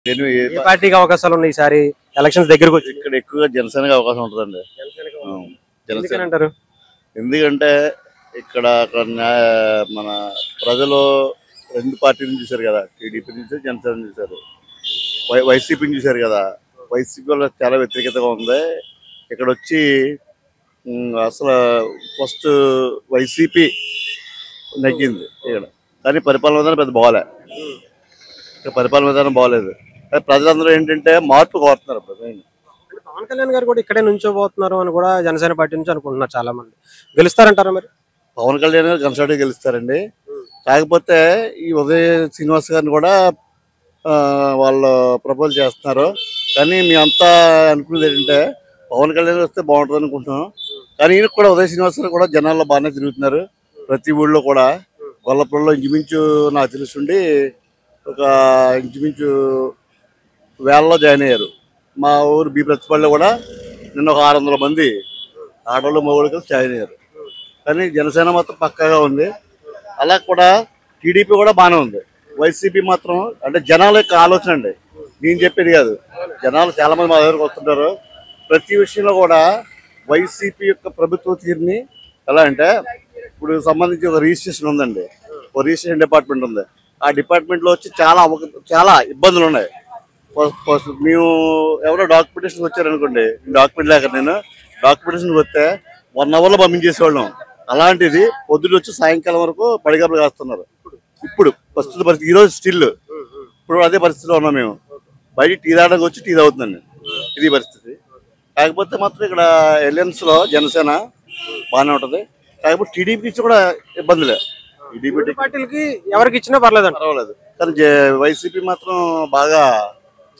నేను ఏ ఏ పార్టీకి అవకాశాలు ఉన్నాయి ఈసారి ఎలక్షన్స్ దగ్గరకు వచ్చి? ఇక్కడ ఎక్కువగా జనసేనకి అవకాశం ఉంటుందండి. జనసేన ఎందుకని అంటారు? ఎందుకంటే ఇక్కడ మన ప్రజలు రెండు పార్టీలను చూశారు కదా, టీడీపీ చూసారు, జనసేన చూశారు, వైసీపీని చూశారు కదా. వైసీపీ వల్ల చాలా వ్యతిరేకతగా ఉంది. ఇక్కడ వచ్చి అసలు ఫస్ట్ వైసీపీ నగ్గింది ఇక్కడ, కానీ పరిపాలన విధానం పెద్ద బాగోలే. ఇక్కడ పరిపాలన విధానం బాగోలేదు. ప్రజలందరూ ఏంటంటే మార్పు కోరుతున్నారు. పవన్ కళ్యాణ్ గారు కూడా ఇక్కడే నుంచోబోతున్నారు అని కూడా జనసేన పార్టీ నుంచి అనుకుంటున్నారు చాలా మంది. గెలుస్తారంటారా మరి? పవన్ కళ్యాణ్ గారు కన్సల్ట్ గెలుస్తారండి. కాకపోతే ఈ ఉదయ శ్రీనివాస్ గారిని కూడా వాళ్ళు ప్రపోజ్ చేస్తున్నారు. కానీ మేమంతా అనుకునేది ఏంటంటే పవన్ కళ్యాణ్ వస్తే బాగుంటుంది అనుకుంటున్నాం. కానీ ఈయన కూడా ఉదయ శ్రీనివాస్ గారు కూడా జనాల్లో బాగానే తిరుగుతున్నారు. ప్రతి ఊళ్ళో కూడా గొల్లపురంలో ఇంచుమించు నాకు తెలుసుండి ఒక ఇంచుమించు వేలలో జాయిన్ అయ్యారు. మా ఊరు బి ప్రతిపల్లిలో కూడా నిన్న ఒక 600 మంది ఆడవాళ్ళు మగవాళ్ళు కలిసి జాయిన్ అయ్యారు. కానీ జనసేన మాత్రం పక్కాగా ఉంది. అలా కూడా టీడీపీ కూడా బాగానే ఉంది. వైసీపీ మాత్రం అంటే జనాల యొక్క ఆలోచన అండి, నేను చెప్పేది కాదు. జనాలు చాలామంది మా దగ్గరకు వస్తుంటారు. ప్రతి విషయంలో కూడా వైసీపీ యొక్క ప్రభుత్వ తీరుని ఎలా అంటే, ఇప్పుడు సంబంధించి ఒక రిజిస్ట్రేషన్ ఉందండి, ఒక రిజిస్ట్రేషన్ డిపార్ట్మెంట్ ఉంది. ఆ డిపార్ట్మెంట్లో వచ్చి చాలా ఇబ్బందులు ఉన్నాయి. మేము ఎవరో డాక్యుమెంటేషన్ వచ్చారనుకోండి, డాక్యుమెంట్ లేక నేను డాక్యుమెంటేషన్ వస్తే 1 అవర్లో పంపించేసేవాళ్ళం. అలాంటిది పొద్దున్న వచ్చి సాయంకాలం వరకు పడిగబ్బలు కాస్తున్నారు. ఇప్పుడు ప్రస్తుత పరిస్థితి ఈరోజు స్టిల్ ఇప్పుడు అదే పరిస్థితిలో ఉన్నాం. మేము బయట టీ తాగడానికి వచ్చి టీ తాగుతుందండి, ఇది పరిస్థితి. కాకపోతే మాత్రం ఇక్కడ ఎలియన్స్లో జనసేన బాగానే ఉంటుంది. కాకపోతే టీడీపీకి కూడా ఇబ్బందులే. టీడీపీ పార్టీలకి ఎవరికి ఇచ్చినా పర్వాలేదు. కానీ వైసీపీ మాత్రం బాగా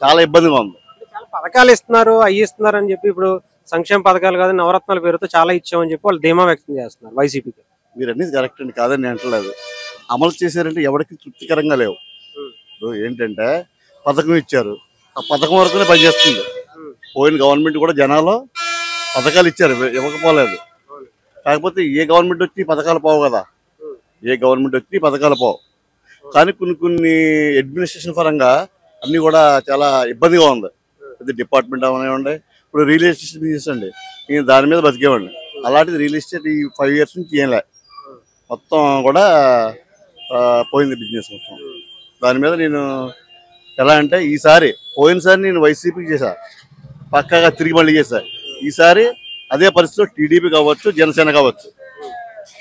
చాలా ఇబ్బందిగా ఉంది. చాలా పథకాలు ఇస్తున్నారు, అవి ఇస్తున్నారు అని చెప్పి, ఇప్పుడు సంక్షేమ పథకాలు కాదు నవరత్నాల పేరుతో చాలా ఇచ్చామని చెప్పి వాళ్ళు ధీమా వ్యక్తం చేస్తున్నారు వైసీపీకి. మీరు అన్నీ కరెక్ట్ అండి, కాదని అంటలేదు. అమలు చేశారంటే ఎవరికి తృప్తికరంగా లేవు. ఏంటంటే పథకం ఇచ్చారు, ఆ పథకం వరకునే పనిచేస్తుంది. పోయిన గవర్నమెంట్ కూడా జనాలు పథకాలు ఇచ్చారు, ఇవ్వకపోలేదు. కాకపోతే ఏ గవర్నమెంట్ వచ్చి పథకాలు పోవు కదా, ఏ గవర్నమెంట్ వచ్చి పథకాలు పోవు. కానీ కొన్ని అడ్మినిస్ట్రేషన్ పరంగా అన్నీ కూడా చాలా ఇబ్బందిగా ఉంది. ఇది డిపార్ట్మెంట్ అవనివ్వండి. ఇప్పుడు రియల్ ఎస్టేట్ బిజినెస్ అండి, నేను దాని మీద బతికేవాడిని. అలాంటిది రియల్ ఎస్టేట్ ఈ 5 years నుంచి ఏం లే, మొత్తం కూడా పోయింది బిజినెస్ మొత్తం. దాని మీద నేను ఎలా అంటే పోయినసారి నేను వైసీపీకి చేశా, పక్కాగా తిరిగి మళ్ళీ చేశా. ఈసారి అదే పరిస్థితిలో టీడీపీ కావచ్చు, జనసేన కావచ్చు.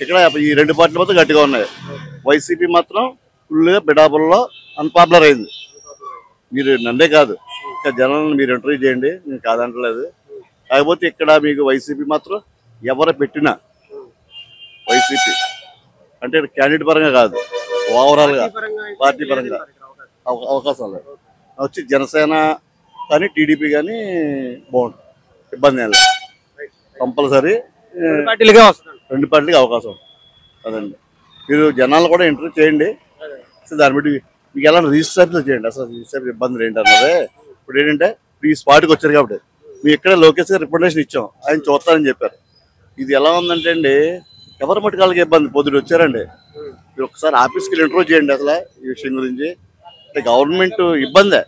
ఇక్కడ ఈ 2 పార్టీలు మాత్రం గట్టిగా ఉన్నాయి. వైసీపీ మాత్రం ఫుల్గా బిడాపుల్లో అన్పాపులర్ అయింది. మీరు నన్నే కాదు, ఇంకా జనాలను మీరు ఇంటర్వ్యూ చేయండి, నేను కాదంటలేదు. కాకపోతే ఇక్కడ మీకు వైసీపీ మాత్రం ఎవరు పెట్టినా, వైసీపీ అంటే క్యాండిడేట్ పరంగా కాదు, ఓవరాల్గా పార్టీ పరంగా అవకాశం లేదు. వచ్చి జనసేన కానీ టీడీపీ కానీ బాగుంటుంది, ఇబ్బంది ఏం లేదు. కంపల్సరీ 2 పార్టీలకి అవకాశం అదండి. మీరు జనాలు కూడా ఇంటర్వ్యూ చేయండి, దాన్ని బట్టి మీకు ఎలా రిజిస్టర్ చేయండి. అసలు రిజిస్టర్ ఇబ్బందులు ఏంటన్నదే. ఇప్పుడు ఏంటంటే ఈ స్పాట్కి వచ్చారు కాబట్టి మేము ఇక్కడే లోకేష్ గారు రికమెండేషన్ ఇచ్చాం, ఆయన చూస్తారని చెప్పారు. ఇది ఎలా ఉందంటే అండి, ఎవరి మటుకాలకి ఇబ్బంది. పొద్దున వచ్చారండి, మీరు ఒకసారి ఆఫీస్కి వెళ్ళి ఇంటర్వ్యూ చేయండి అసలు ఈ విషయం గురించి. అంటే గవర్నమెంట్ ఇబ్బందే.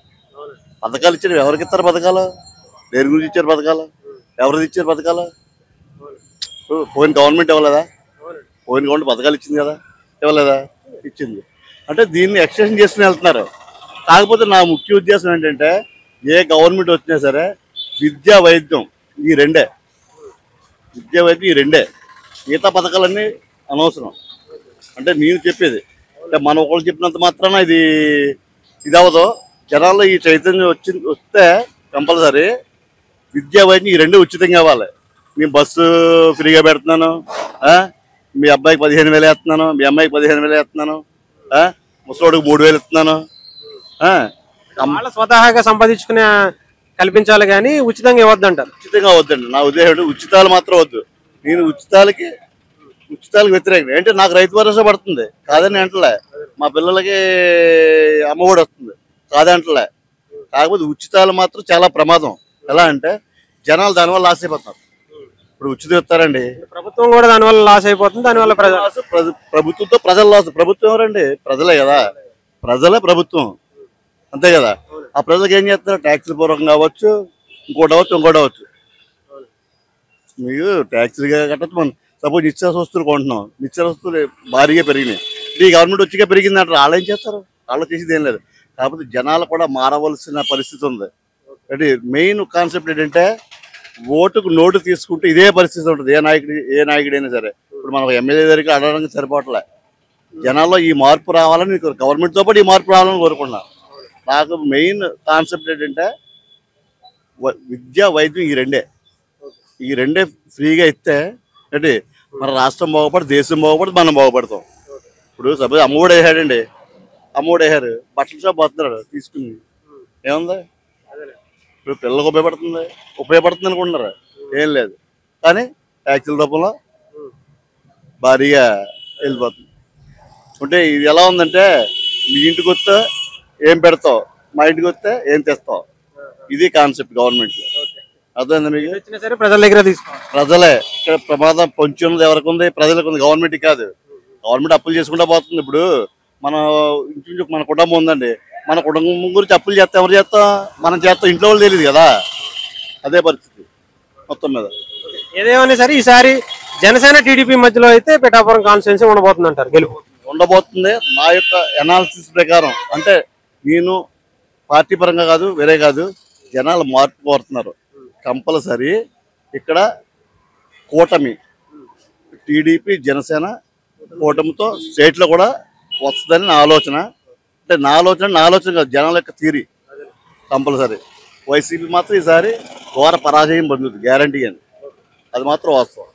పథకాలు ఇచ్చారు, ఎవరికి ఇస్తారు పథకాలు, దేని గురించి ఇచ్చారు పథకాలు, ఎవరిది ఇచ్చారు పథకాలు? పోయిన గవర్నమెంట్ ఇవ్వలేదా? పోయిన గవర్నమెంట్ పథకాలు ఇచ్చింది కదా, ఇవ్వలేదా? ఇచ్చింది. అంటే దీన్ని ఎక్స్టెన్షన్ చేసుకుని వెళ్తున్నారు. కాకపోతే నా ముఖ్య ఉద్దేశం ఏంటంటే, ఏ గవర్నమెంట్ వచ్చినా సరే విద్యా వైద్యం ఈ రెండే, మిగతా పథకాలన్నీ అనవసరం. అంటే నేను చెప్పేది అంటే మనం ఒకళ్ళు చెప్పినంత మాత్రాన ఇది అవ్వదు. జనాల్లో ఈ చైతన్యం వస్తే కంపల్సరీ విద్యా వైద్యం ఈ రెండే ఉచితంగా ఇవ్వాలి. నేను బస్సు ఫ్రీగా పెడుతున్నాను, మీ అబ్బాయికి 15,000 వేస్తున్నాను, మీ అమ్మాయికి 15,000 వేస్తున్నాను, ముసలోడికి 3,000 ఇస్తున్నాను. స్వతహాగా సంపాదించుకునే కల్పించాలి కానీ ఉచితంగా ఇవ్వద్దంటారు. ఉచితంగా వద్దండి నా ఉద్దేశం. ఉచితాలు మాత్రం వద్దు. నేను ఉచితాలకి వ్యతిరేకం. అంటే నాకు రైతు భరోసా పడుతుంది, కాదని అంటలే. మా పిల్లలకి అమ్మఒడి వస్తుంది, కాదంటలే. కాకపోతే ఉచితాలు మాత్రం చాలా ప్రమాదం. ఎలా అంటే జనాలు దానివల్ల లాస్ అయిపోతున్నారు. ఇప్పుడు ఉచితం ఇస్తారండి, ప్రభుత్వం కూడా దానివల్ల లాస్ అయిపోతుంది. దానివల్ల ప్రభుత్వంతో ప్రజలు లాస్. ప్రభుత్వం ఎవరండి? ప్రజలే కదా, ప్రజలే ప్రభుత్వం. అంతే కదా. ఆ ప్రజలకు ఏం చేస్తారు? ట్యాక్సీల పూర్వకం కావచ్చు, ఇంకోటి అవ్వచ్చు. మీకు ట్యాక్సీలుగా కట్టచ్చు. మనం సపోజ్ నిత్యావసర వస్తువులు కొంటున్నాం, నిత్యావసర వస్తువులు భారీగా పెరిగినాయి. ఈ గవర్నమెంట్ వచ్చిగా పెరిగిందంటారు. వాళ్ళు ఏం చేస్తారు? వాళ్ళు చేసేది ఏం లేదు. కాకపోతే జనాలు కూడా మారవలసిన పరిస్థితి ఉంది. అంటే మెయిన్ కాన్సెప్ట్ ఏంటంటే ఓటుకు నోటు తీసుకుంటే ఇదే పరిస్థితి ఉంటుంది. ఏ నాయకుడైనా సరే. ఇప్పుడు మనం ఎమ్మెల్యే దగ్గరికి అడగడానికి సరిపోవట్లే. జనాల్లో ఈ మార్పు రావాలని గవర్నమెంట్తో పాటు ఈ మార్పు రావాలని కోరుకున్నాను. నాకు మెయిన్ కాన్సెప్ట్ ఏంటంటే విద్య, వైద్యం ఈ రెండే ఫ్రీగా ఇస్తే అంటే మన రాష్ట్రం బాగుపడి, దేశం బాగుపడి, మనం బాగుపడతాం. ఇప్పుడు సపోజ్ అమ్మఒడు వేసారు, బట్టల షాప్ పోతున్నాడు తీసుకుని, ఏముంది? ఇప్పుడు పిల్లలకు ఉపయోగపడుతుంది అనుకుంటున్నారు, ఏం లేదు. కానీ ట్యాక్సీల రూపంలో భారీగా వెళ్ళిపోతుంది. అంటే ఇది ఎలా ఉందంటే, మీ ఇంటికి వస్తే ఏం పెడతావు, మా ఇంటికి వస్తే ఏం తెస్తావు, ఇది కాన్సెప్ట్ గవర్నమెంట్లో. అర్థమైందా మీకు? వచ్చినా సరే ప్రజల దగ్గర తీసుకోవాలి. ప్రజలే ఇక్కడ ప్రమాదం పొంచి ఉన్నది. ఎవరికి ఉంది? ప్రజలకు ఉంది, గవర్నమెంట్ కాదు. గవర్నమెంట్ అప్పులు చేసుకుంటా పోతుంది. ఇప్పుడు మన ఇంటి మన కుటుంబం ఉందండి, మన కుటుంబం గురించి అప్పులు చేస్తాం. ఎవరు చేస్తాం? మనం చేస్తాం. ఇంట్లో వాళ్ళు తెలియదు కదా. అదే పరిస్థితి మొత్తం మీద. ఏదేమైనా సరే ఈసారి జనసేన టీడీపీ మధ్యలో అయితే పిఠాపురం కాన్స్టిట్యున్సీ ఉండబోతుంది అంటారు, గెలుపు ఉండబోతుంది. నా యొక్క అనాలిసిస్ ప్రకారం, అంటే నేను పార్టీ పరంగా కాదు, వేరే కాదు, జనాలు మార్పు కోరుతున్నారు. కంపల్సరీ ఇక్కడ కూటమి, టీడీపీ జనసేన కూటమితో స్టేట్లో కూడా వస్తుందని నా ఆలోచన. అంటే నా ఆలోచన కాదు, జనాల యొక్క థియరీ. కంపల్సరీ వైసీపీ మాత్రం ఈసారి ఘోర పరాజయం పొందుతుంది, గ్యారంటీ అని. అది మాత్రం వాస్తవం.